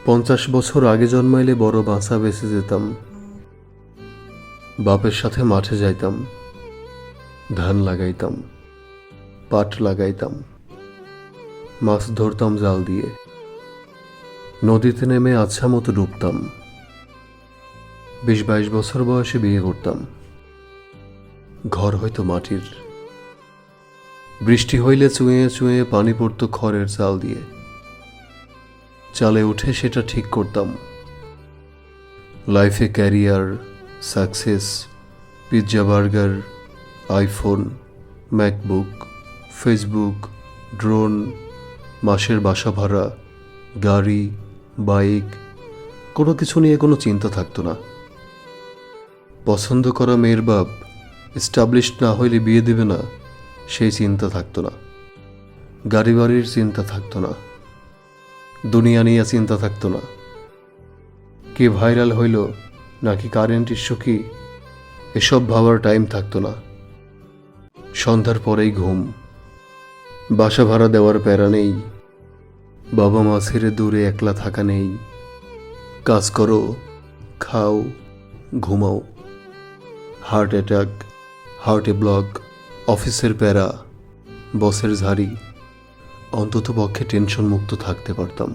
50 বছর আগে জন্মাইলে বড় বাঁচা বেঁচে যেতাম। বাপের সাথে মাঠে যাইতাম, ধান লাগাইতাম, পাট লাগাইতাম, মাছ ধরতাম জাল দিয়ে, নদীতে নেমে আচ্ছা মতো ডুবতাম। 20-22 বছর বয়সে বিয়ে করতাম। ঘর হয়তো মাটির, বৃষ্টি হইলে চুঁয়ে চুঁয়ে পানি পড়ত খড়ের চাল দিয়ে। চালে উঠে সেটা ঠিক করতাম। লাইফে career, success, pizza, burger, iPhone, MacBook, Facebook, drone, মাসের বাসা ভাড়া, গাড়ি, বাইক, কোনো কিছু নিয়ে কোনো চিন্তা থাকতো না। পছন্দ করা মেয়ের বাপ এস্টাবলিশড না হইলে বিয়ে দেবে না, সেই চিন্তা থাকতো না। গাড়ি বাড়ির চিন্তা থাকতো না। দুনিয়া নিয়ে চিন্তা থাকতো না। কে ভাইরাল হইল নাকি কারেন্ট ইস্যু কি, এসব ভাবার টাইম থাকতো না। সন্ধ্যার পরেই ঘুম। বাসা ভাড়া দেওয়ার প্যারা নেই। বাবা মা ছেড়ে দূরে একলা থাকা নেই। কাজ করো, খাও, ঘুমাও। হার্ট অ্যাটাক, হার্টে ব্লক, অফিসের প্যারা, বসের ঝাড়ি, অন্তত পক্ষে টেনশন মুক্ত থাকতে পারতাম।